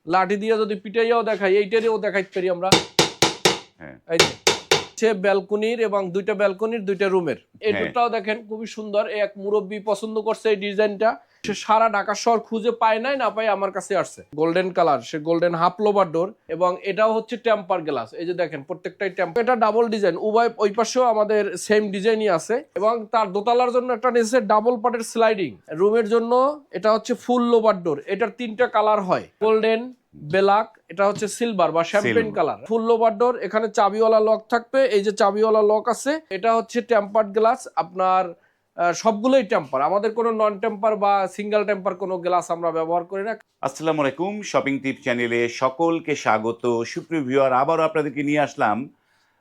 লাঠি দিয়ে যদি পিটাইয়াও দেখাই, এইটারও দেখাইতে পারি আমরা। হ্যাঁ এই যে ব্যালকনির এবং দুইটা ব্যালকনির দুইটা রুমের এই হ্যাঁ। ডোরটাও দেখেন খুবই সুন্দর। এক মুরব্বী পছন্দ করছে এই ডিজাইনটা। সে সারা ঢাকা শহর খুঁজে পায় নাই, না পাই আমার কাছে আসছে। গোল্ডেন কালার, সে গোল্ডেন হাফ লোভার ডোর, এবং এটাও হচ্ছে টেম্পার গ্লাস। এই যে দেখেন প্রত্যেকটাই টেম্পার। এটা ডাবল ডিজাইন, উভয় ওই পাশেও আমাদের সেম ডিজাইনই আছে। এবং তার দোতলার জন্য একটা নিচে ডাবল পার্টের স্লাইডিং। রুমের জন্য এটা হচ্ছে ফুল লোভার ডোর। এটার তিনটা কালার হয়, গোল্ডেন, ব্ল্যাক, এটা হচ্ছে সিলভার বা শ্যাম্পেন কালার। ফুল লোভার ডোর, এখানে চাবিওয়ালা লক থাকবে। এই যে চাবিওয়ালা লক আছে, এটা হচ্ছে টেম্পার্ড গ্লাস। আপনার সবগুলোই টেম্পার, আমাদের কোনো নন টেম্পার বা সিঙ্গেল টেম্পার কোনো গ্লাস আমরা ব্যবহার করি না। আসসালামু আলাইকুম, শপিং টিপ চ্যানেলে সকলকে স্বাগত। সুপ্রিয় ভিউয়ার, আবারও আপনাদেরকে নিয়ে আসলাম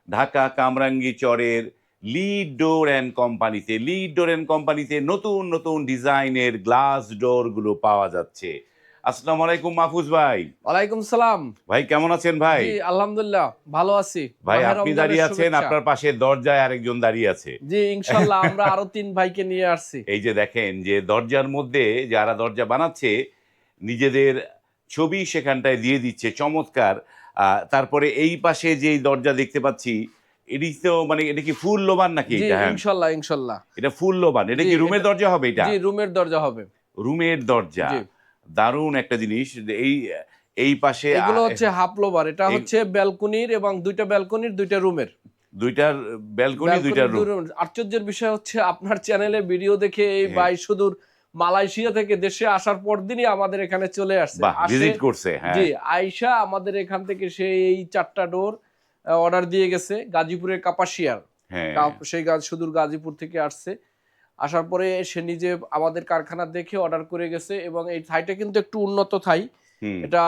ঢাকা কামরাঙ্গী চরের লিড ডোর অ্যান্ড কোম্পানিতে। লিড ডোর অ্যান্ড কোম্পানিতে নতুন নতুন ডিজাইনের গ্লাস ডোরগুলো পাওয়া যাচ্ছে। আসসালামু আলাইকুম মাহফুজ ভাই। ওয়ালাইকুম সালাম ভাই কেমন আছেন ভাই? জি আলহামদুলিল্লাহ ভালো আছি ভাই মাহে আপনি রমজানের দাঁড়িয়ে আছেন, শুভেচ্ছা। আপনার পাশে দরজায় আরেকজন দাঁড়িয়ে আছে। জি ইনশাআল্লাহ আমরা আরো 3 ভাইকে নিয়ে আসছি। এই যে দেখেন যে দরজার মধ্যে যারা দরজা বানাচ্ছে নিজেদের ছবি সেখানটায় দিয়ে দিচ্ছে, চমৎকার। তারপরে এই পাশে যে দরজা দেখতে পাচ্ছি, এটি তো মানে এটা কি ফুল লোবান নাকি? জি এটা হ্যাঁ ইনশাআল্লাহ ইনশাআল্লাহ এটা ফুল লোবান। এটা জি, কি রুমের এটা- দরজা হবে? এটা জি রুমের দরজা হবে। রুমের দরজা, জি। দারুণ একটা জিনিস। এই এই পাশে এগুলো হচ্ছে হাফ লোভার, এটা এই- হচ্ছে ব্যালকনির এবং দুইটা ব্যালকনির দুইটা রুমের। দুইটার ব্যালকনি, দুইটার রুম। আশ্চর্যের বিষয় হচ্ছে আপনার চ্যানেলে ভিডিও দেখে এই হ্যাঁ। ভাই সুদূর মালয়েশিয়া থেকে দেশে আসার পর দিনই আমাদের এখানে চলে আসছে। বাহ, আসে- ভিজিট করছে। হ্যাঁ জি আয়শা আমাদের এখান থেকে সেই এই 4টা ডোর অর্ডার দিয়ে গেছে গাজীপুরের কাপাসিয়ার। হ্যাঁ সেই সুদূর গাজীপুর থেকে আসছে। আসার পরে সে নিজে আমাদের কারখানা দেখে অর্ডার করে গেছে। এবং এই থাইটা কিন্তু একটু উন্নত থাই, হুম এটা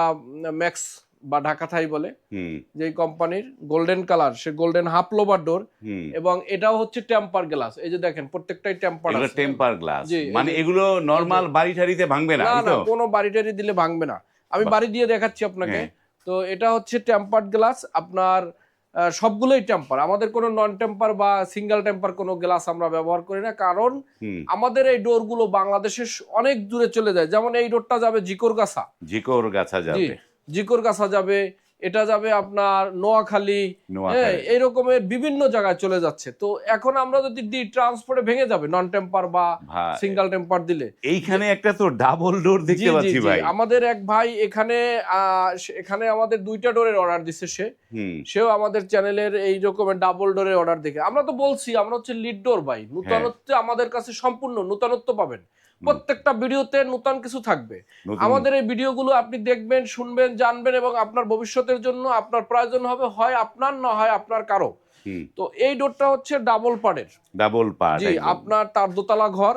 ম্যাক্স বা ঢাকা থাই বলে, হুম যে কোম্পানির গোল্ডেন কালার, সে গোল্ডেন হাফ লোভার ডোর। হুম। এবং এটাও হচ্ছে টেম্পার গ্লাস। এই যে দেখেন প্রত্যেকটাই টেম্পার এগুলো আছে। টেম্পার গ্লাস, জি, মানে এই যে- এগুলো নরমাল বাড়ি ঠাড়িতে ভাঙবে না, না এই না, তো? কোনো বাড়ি টাড়ি দিলে ভাঙবে না। আমি বাহ। বাড়ি দিয়ে দেখাচ্ছি আপনাকে। হ্যাঁ। তো এটা হচ্ছে টেম্পার্ড গ্লাস। আপনার সবগুলোই টেম্পার, আমাদের কোনো নন টেম্পার বা সিঙ্গেল টেম্পার কোনো গ্লাস আমরা ব্যবহার করি না। কারণ হুম। আমাদের এই ডোরগুলো বাংলাদেশের অনেক দূরে চলে যায়। যেমন এই ডোরটা যাবে জিকরগাছা। জিকোর গাছা জি যাবে। জিকরগাছা যাবে, এটা যাবে আপনার নোয়াখালী। হ্যাঁ, নোয়াখালী। এই রকমের বিভিন্ন জায়গায় চলে যাচ্ছে। তো এখন আমরা যদি দিই ট্রান্সপোর্টে ভেঙে যাবে নন টেম্পার বা ভাই সিঙ্গেল টেম্পার দিলে। এইখানে একটা তো ডাবল ডোর জি দেখতে জি পাচ্ছি জি ভাই। আমাদের এক ভাই এখানে এখানে আমাদের 2টা ডোরের অর্ডার দিচ্ছে সে। হুম। সেও আমাদের চ্যানেলের এই রকমের ডাবল ডোরের অর্ডার দেখে। আমরা তো বলছি আমরা হচ্ছে লিড ডোর ভাই, নূতনত্ব আমাদের কাছে সম্পূর্ণ নূতনত্ব পাবেন। প্রত্যেকটা ভিডিওতে নতুন কিছু থাকবে। নতুন। আমাদের এই ভিডিওগুলো আপনি দেখবেন, শুনবেন, জানবেন, এবং আপনার ভবিষ্যতের জন্য আপনার প্রয়োজন হবে, হয় আপনার না হয় আপনার কারো। হুম। তো এই ডোরটা হচ্ছে ডাবল পাড়ের। ডাবল পার্ট জি একদম। আপনার তার দোতলা ঘর,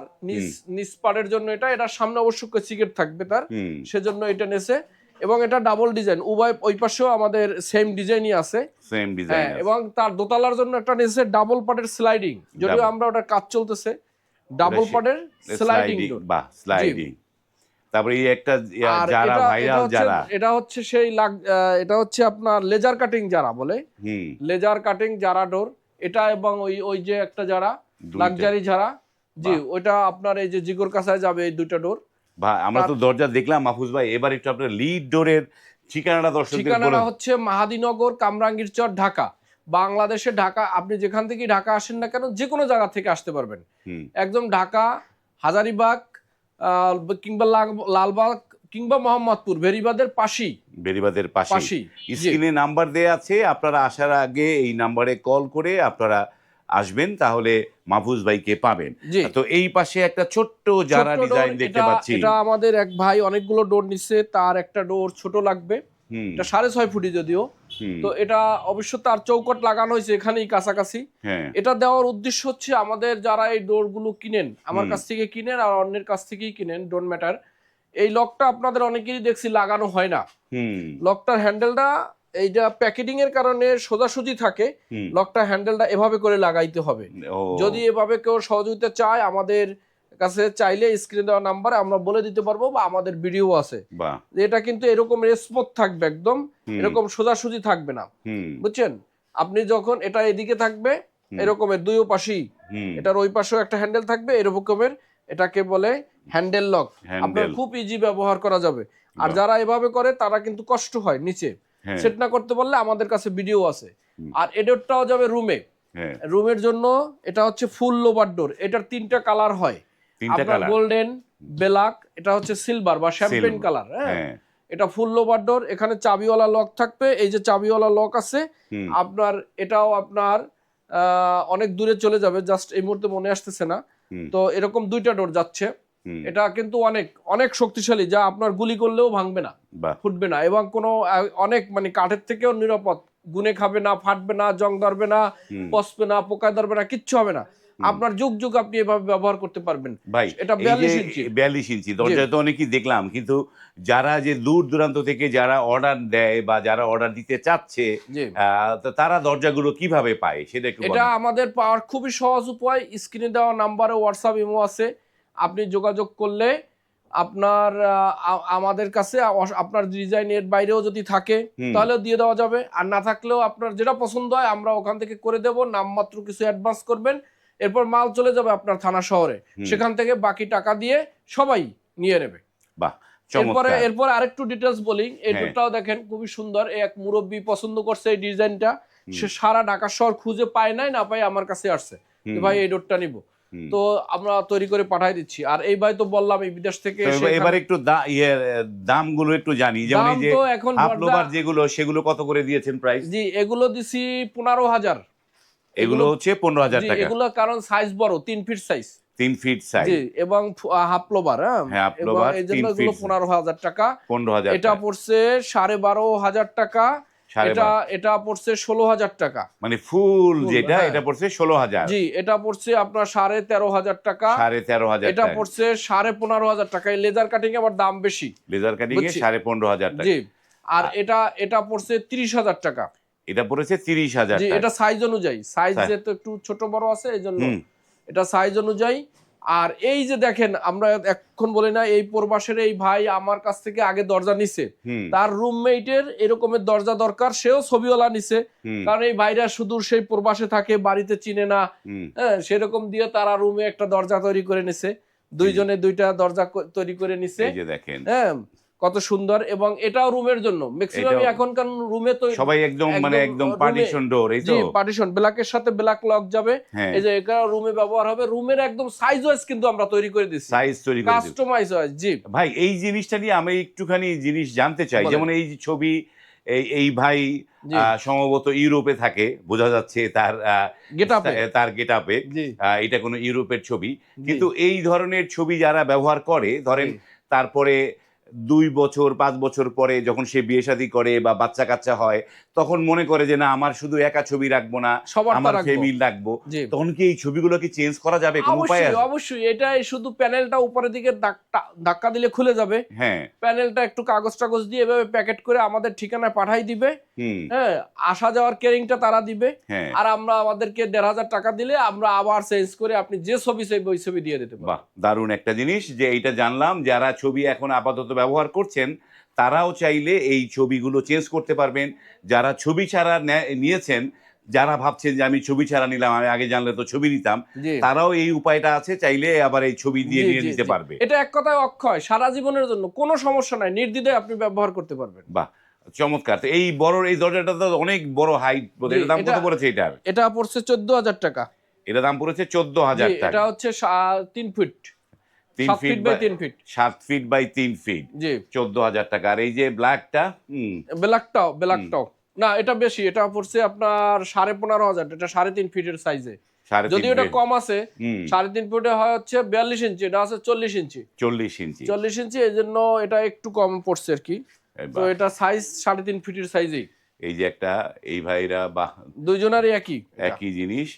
নিচ পাড়ের জন্য এটার সামনে অবশ্যই সিগারেট থাকবে তার, হুম। সেজন্য এটা নেছে। এবং এটা ডাবল ডিজাইন, উভয় ওই পাশেও আমাদের সেম ডিজাইনই আছে। সেম ডিজাইন হ্যাঁ, এবং তার দোতলার জন্য একটা নিচে ডাবল পার্টের স্লাইডিং, যদিও আমরা ওটার কাজ চলতেছে। ডাবল পার্টের স্লাইডিং ডোর। বাহ, স্লাইডিং। তারপরে এই একটা আর যারা এটা ভাইরাল যারা, এটা হচ্ছে সেই এটা হচ্ছে আপনার লেজার কাটিং যারা বলে, হুম, লেজার কাটিং যারা ডোর এটা। এবং ওই ওই যে একটা যারা দুইটা। লাক্সারি যারা, জি বাহ। ওইটা আপনার এই যে জিগর কাছায় যাবে এই 2টা ডোর। ভাই আমরা তো দরজা দেখলাম মাহফুজ ভাই, এবার একটু আপনার লিড ডোরের ঠিকানাটা দর্শকদের ঠিকানাটা বলে। হচ্ছে মাহাদীনগর, কামরাঙ্গীর চর, ঢাকা। বাংলাদেশে ঢাকা, আপনি যেখান থেকে ঢাকা আসেন না কেন, যে কোনো জায়গা থেকে আসতে পারবেন। হুম। একদম ঢাকা, হাজারিবাগ, কিংবা লালবাগ, কিংবা মোহাম্মদপুর, বেরিবাদের পাশেই। বেরিবাদের পাশে পাশেই, জি। স্ক্রিনে নাম্বার দেয়া আছে, আপনারা আসার আগে এই নাম্বারে কল করে আপনারা আসবেন, তাহলে মাহফুজ ভাইকে পাবেন। জি। তো এই পাশে একটা ছোট্ট যারা ছোট্ট ডিজাইন ডোর, দেখতে পাচ্ছি। এটা আমাদের এক ভাই অনেকগুলো ডোর নিচ্ছে, তার একটা ডোর ছোট লাগবে। হুম। এটা 6.5 ফুটি যদিও। হুম। তো এটা অবশ্য তার চৌকট লাগানো হয়েছে এখানেই কাছাকাছি। হ্যাঁ। এটা দেওয়ার উদ্দেশ্য হচ্ছে আমাদের যারা এই ডোরগুলো কিনেন, আমার কাছ থেকে কিনেন আর অন্যের কাছ থেকেই কিনেন, ডোন্ট ম্যাটার, এই লকটা আপনাদের অনেকেরই দেখছি লাগানো হয় না। হুম। লকটার হ্যান্ডেলটা এইটা প্যাকেটিং এর কারণে সোজাসুজি থাকে। হুম। লকটার হ্যান্ডেলটা এভাবে করে লাগাইতে হবে। ও। যদি এভাবে কেউ সহযোগিতা চায় আমাদের কাছে, চাইলে স্ক্রিনে দেওয়া নাম্বারে আমরা বলে দিতে পারবো, বা আমাদের ভিডিও আছে। বাহ। এটা কিন্তু এরকম স্মুথ থাকবে, একদম এরকম সোজাসুজি থাকবে না, হুম। বুঝছেন? আপনি যখন এটা এদিকে থাকবে এরকমের দুই পাশেই, হুম। এটার ওই পাশেও একটা হ্যান্ডেল থাকবে এরকমের, এটাকে বলে হ্যান্ডেল লক। আপনার হ্যান্ডেল। খুব ইজি ব্যবহার করা যাবে। আর যারা এভাবে করে তারা কিন্তু কষ্ট হয় নিচে হ্যাঁ সেট না করতে পারলে আমাদের কাছে ভিডিও আছে। আর এডোরটাও যাবে রুমে। হ্যাঁ রুমের জন্য এটা হচ্ছে ফুল লোভার ডোর। এটার 3টা কালার হয়, তিনটা আপনার কালার গোল্ডেন, ব্ল্যাক, এটা হচ্ছে সিলভার বা শ্যাম্পেন কালার। হ্যাঁ এটা ফুল লোভার ডোর। এখানে চাবিওয়ালা লক থাকবে, এই যে চাবিওয়ালা লক আছে হুম আপনার। এটাও আপনার অনেক দূরে চলে যাবে, জাস্ট এই মুহূর্তে মনে আসতেছে না। হুম তো এরকম 2টা ডোর যাচ্ছে। হুম এটা কিন্তু অনেক অনেক শক্তিশালী, যা আপনার গুলি করলেও ভাঙবে না, বাহ ফুটবে না, এবং কোনো অনেক মানে কাঠের থেকেও নিরাপদ। গুনে খাবে না, ফাটবে না, জং ধরবে না, হুম পচবে না, পোকা ধরবে না, কিচ্ছু হবে না। আপনার যুগ যুগ আপনি এভাবে ব্যবহার করতে পারবেন। ভাই এটা এই যে 42 ইঞ্চি। 42 ইঞ্চি দরজা তো অনেকই দেখলাম, কিন্তু যারা যে দূর দূরান্ত থেকে যারা অর্ডার দেয় বা যারা অর্ডার দিতে চাচ্ছে জি, তো তারা দরজাগুলো কিভাবে পায় সেটা একটু এটা বলেন। আমাদের পাওয়ার খুবই সহজ উপায়। স্ক্রিনে দেওয়া নাম্বারে হোয়াটসঅ্যাপ ইমো আছে, আপনি যোগাযোগ করলে আপনার আমাদের কাছে আপনার ডিজাইনের বাইরেও যদি থাকে হুম তাহলে দিয়ে দেওয়া যাবে, আর না থাকলেও আপনার যেটা পছন্দ হয় আমরা ওখান থেকে করে দেব। নামমাত্র কিছু অ্যাডভান্স করবেন, এরপর মাল চলে যাবে আপনার থানা শহরে, হুম সেখান থেকে বাকি টাকা দিয়ে সবাই নিয়ে নেবে। বাহ এরপরে চমৎকার। এরপর আরেকটু ডিটেলস বলি। এই হ্যাঁ ডোরটাও দেখেন খুবই সুন্দর, এই এক মুরব্বী পছন্দ করছে এই ডিজাইনটা। হুম সে সারা ঢাকা শহর খুঁজে পায় নাই, না পাই আমার কাছে আসছে যে হুম ভাই এই ডোরটা নিব। হুম। তো আমরা তৈরি করে পাঠাই দিচ্ছি। আর এই ভাই তো বললাম এই বিদেশ থেকে তো এসে এবার এখানে- একটু দামগুলো একটু জানি, যেমন দাম এই যে তো এখন হাফ দরজা- লোভার যেগুলো সেগুলো কত করে দিয়েছেন প্রাইস? জি, এগুলো দিছি 15,000। এগুলো হচ্ছে 15,000 জি, টাকা। এগুলো কারণ সাইজ বড়, 3 ফিট সাইজ। 3 feet size. জি, এবং হাফ লোভার। হ্যাঁ হাফ এবং লোভার এই জন্য 3 এগুলো ফিট 15,000 টাকা। 15,000 এটা টাকা। পড়ছে 12,500 টাকা। এটা 12,500 এটা পড়ছে 16,000 টাকা। মানে ফুল ফুল, যেটা হ্যাঁ। এটা পড়ছে 16,000। জি, এটা পড়ছে আপনার 13,500 টাকা। 13,500 এটা টাকা। পড়ছে 15,500 টাকা। এই লেজার কাটিং আবার দাম বেশি। লেজার কাটিং এ বুঝছি। 15,500 টাকা। জি, আর এটা এটা পড়ছে 30,000 টাকা। এটা পড়েছে 30,000 জি, টাকা। এটা সাইজ অনুযায়ী, সাইজ সাইজ। যেহেতু একটু ছোট বড় আছে এই জন্য হুম এটা সাইজ অনুযায়ী। আর এই যে দেখেন, আমরা এখন বলি না এই প্রবাসের এই ভাই আমার কাছ থেকে আগে দরজা নিছে, হুম তার রুমমেটের এরকমের দরজা দরকার, সেও ছবিওয়ালা নিছে। হুম কারণ এই ভাইরা সুদূর সেই প্রবাসে থাকে, বাড়িতে চিনে না। হুম হ্যাঁ, সেরকম দিয়ে তারা রুমে একটা দরজা তৈরি করে নিছে, দুইজনে দুইটা দরজা তৈরি করে নিছে। এই যে দেখেন হ্যাঁ, কত সুন্দর। এবং এটাও রুমের জন্য ম্যাক্সিমাম এটাও- এখনকার রুমে তো সবাই একদম মানে একদম রুমে- পার্টিশন ডোর, এই তো? জি, পার্টিশন ব্ল্যাকের সাথে ব্ল্যাক লক যাবে। হ্যাঁ এই যে এটা রুমে ব্যবহার হবে, রুমের একদম সাইজ ওয়াইজ কিন্তু আমরা তৈরি করে দিচ্ছি, সাইজ তৈরি করে দিবেন। Customise wise. জি ভাই এই জিনিসটা নিয়ে আমি একটুখানি জিনিস জানতে চাই, বলেন। যেমন এই যে ছবি, এই ভাই জি, সম্ভবত ইউরোপে থাকে, বোঝা যাচ্ছে তার গেটআপে। তার গেটআপে। জি, এটা কোনো ইউরোপের ছবি, জি, কিন্তু এই ধরনের ছবি যারা ব্যবহার করে, ধরেন জি, তারপরে 2 বছর 5 বছর পরে যখন সে বিয়ে শাদী করে বা বাচ্চা কাচ্চা হয়, তখন মনে করে যে না আমার শুধু একা ছবি রাখবো না, সবারটা আমার রাখবো। ফ্যামিলি রাখবো, জি, তখন কি এই ছবিগুলো কি চেঞ্জ করা যাবে, কোনো উপায় অবশ্যই আছে? অবশ্যই। এটাই শুধু প্যানেলটা উপরের দিকে ধাক্কা দিলে খুলে যাবে। হ্যাঁ প্যানেলটা একটু কাগজ টাগজ দিয়ে এভাবে প্যাকেট করে আমাদের ঠিকানায় পাঠাই দিবে। হুম হ্যাঁ, আসা যাওয়ার কেরিংটা তারা দিবে। হ্যাঁ আর আমরা আমাদেরকে 1,500 টাকা দিলে আমরা আবার চেঞ্জ করে আপনি যে ছবি চাইবে ওই ছবি দিয়ে দিতে পারবো। বাহ দারুণ একটা জিনিস যে এইটা জানলাম, যারা ছবি এখন আপাতত ব্যবহার করছেন তারাও চাইলে এই ছবিগুলো চেঞ্জ করতে পারবেন। যারা ছবি ছাড়া নিয়েছেন, যারা ভাবছেন যে আমি ছবি ছাড়া নিলাম, আমি আগে জানলে তো ছবি নিতাম, জি, তারাও এই উপায়টা আছে, চাইলে আবার এই ছবি দিয়ে জি, নিয়ে জি, নিতে জি। পারবে। এটা এক কথায় অক্ষয়, সারা জীবনের জন্য কোনো সমস্যা নাই, নির্দ্বিধায় আপনি ব্যবহার করতে পারবেন। বাহ চমৎকার। তো এই বড় এই দরজাটা তো অনেক বড় হাইট, জি, এটার দাম কত এটা- পড়েছে এটার? এটা পড়ছে 14,000 টাকা। এটা দাম পড়েছে জি, 14,000 এটা টাকা। হচ্ছে 3 feet, 3 7 feet feet by 3 feet. 7 feet by 3 feet, জি, 14,000 টাকা। আর এই যে ব্ল্যাকটা, ব্ল্যাকটাও না, এটা বেশি, এটা পড়ছে আপনার 15,500। এটা 3.5 ফিটের সাইজে, 3.5 যদিও এটা ফিট। কম আছে। হুম 3.5 ফিটে হয় হচ্ছে 42 ইঞ্চি, এটা আছে 40 ইঞ্চি। 40 ইঞ্চি। 40 ইঞ্চি, এই জন্য এটা একটু কম পড়ছে আর কি। এই তো বাহ। এটা সাইজ 3.5 ফিটের সাইজেই, এই যে একটা, এই ভাইরা বাহ দুইজনেরই একই। একই জিনিস।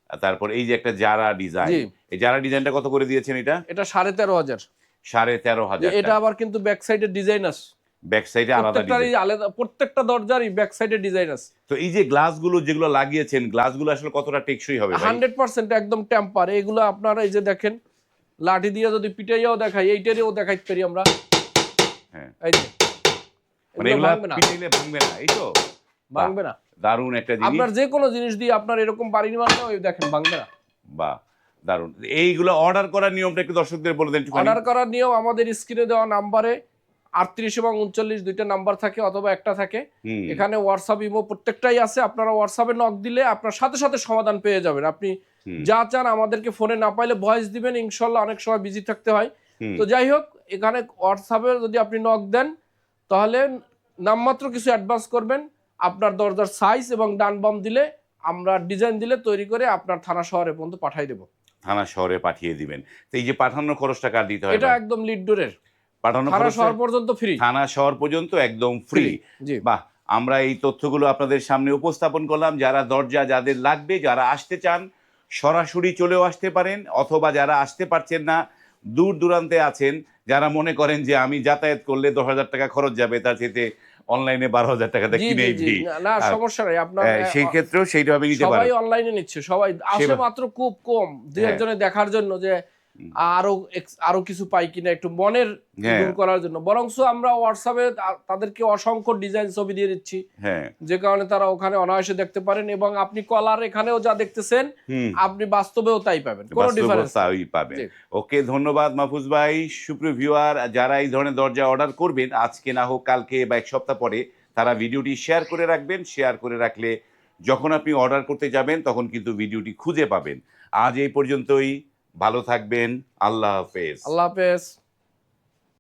আর তারপর এই যে একটা জারা ডিজাইন, জি। এই জারা ডিজাইনটা কত করে দিয়েছেন এটা? এটা 13,500। 13,500 এটা টাকা। আবার কিন্তু ব্যাক সাইডের ডিজাইন আছে, ব্যাক সাইডে আলাদা প্রত্যেকটারই ডিজাইন। আলাদা, প্রত্যেকটা দরজারই ব্যাক সাইডে ডিজাইন আছে। তো এই যে গ্লাসগুলো যেগুলো লাগিয়েছেন, গ্লাসগুলো আসলে কতটা টেকসই হবে ভাই? 100% একদম টেম্পার। এগুলো আপনারা এই যে দেখেন, লাঠি দিয়ে যদি পিটাইয়াও দেখাই, এইটারও দেখাইতে পারি আমরা। হ্যাঁ এই যে মানে এগুলো এগুলা ভাঙবে না, পিটাইলে ভাঙবে না, এই তো? ভাঙবে না। দারুণ একটা জিনিস। আপনার যে কোনো জিনিস দিয়ে আপনার এরকম বাড়ি নির্মাণ, ওই দেখেন ভাঙবে না। বাহ দারুণ। এইগুলো অর্ডার করার নিয়মটা একটু দর্শকদের বলে দেন একটুখানি। অর্ডার করার নিয়ম আমাদের স্ক্রিনে দেওয়া নাম্বারে 38 এবং 39 দুইটা নাম্বার থাকে অথবা একটা থাকে। হুম, এখানে হোয়াটসঅ্যাপ ইমো প্রত্যেকটাই আছে। আপনারা হোয়াটসঅ্যাপে নক দিলে আপনার সাথে সাথে সমাধান পেয়ে যাবেন। আপনি হুম, যা চান আমাদেরকে ফোনে না পাইলে ভয়েস দিবেন, ইনশাল্লাহ। অনেক সময় বিজি থাকতে হয়। হুম। তো যাই হোক, এখানে হোয়াটসঅ্যাপে যদি আপনি নক দেন তাহলে নামমাত্র কিছু অ্যাডভান্স করবেন, আপনার দরজার সাইজ এবং ডান বাম দিলে আমরা ডিজাইন দিলে তৈরি করে আপনার থানা শহরে পর্যন্ত পাঠিয়ে দেবো। থানা শহরে পাঠিয়ে দিবেন। তো এই যে পাঠানোর খরচটা কার দিতে হয় এটা ভাই? একদম লিড ডোরের, পাঠানোর থানা খরচটা শহর পর্যন্ত ফ্রি। থানা শহর পর্যন্ত একদম ফ্রি। জি। বাহ! আমরা এই তথ্যগুলো আপনাদের সামনে উপস্থাপন করলাম। যারা দরজা যাদের লাগবে, যারা আসতে চান সরাসরি চলেও আসতে পারেন, অথবা যারা আসতে পারছেন না, দূর দূরান্তে আছেন, যারা মনে করেন যে আমি যাতায়াত করলে 10,000 টাকা খরচ যাবে, তার চাইতে অনলাইনে 12,000 টাকাটা জি জি কিনেই জি দিই। না আ সমস্যা নাই। আপনার সেই ক্ষেত্রেও সেইভাবে নিতে সবাই পারেন। অনলাইনে নিচ্ছে, সবাই আসে সেবা- মাত্র খুব কম, দুই হ্যাঁ। একজনে দেখার জন্য যে হুম। আরো কিছু পাই কিনা, একটু মনের হ্যাঁ। দূর করার জন্য। বরংস আমরা হোয়াটসঅ্যাপে তাদেরকে অসংখ্য ডিজাইন ছবি দিয়ে দিচ্ছি, হ্যাঁ। যে কারণে তারা ওখানে অনায়াসে দেখতে পারেন। এবং আপনি কলার এখানেও যা দেখতেছেন হুম। আপনি বাস্তবেও তাই পাবেন, কোনো ডিফারেন্স বাস্তবতাই পাবেন। জি। ওকে, ধন্যবাদ মাহফুজ ভাই। সুপ্রিয় ভিউয়ার, যারা এই ধরনের দরজা অর্ডার করবেন আজকে না হোক কালকে বা এক সপ্তাহ পরে, তারা ভিডিওটি শেয়ার করে রাখবেন। শেয়ার করে রাখলে যখন আপনি অর্ডার করতে যাবেন তখন কিন্তু ভিডিওটি খুঁজে পাবেন। আজ এই পর্যন্তই। ভালো থাকবেন। আল্লাহ হাফেজ। আল্লাহ হাফেজ।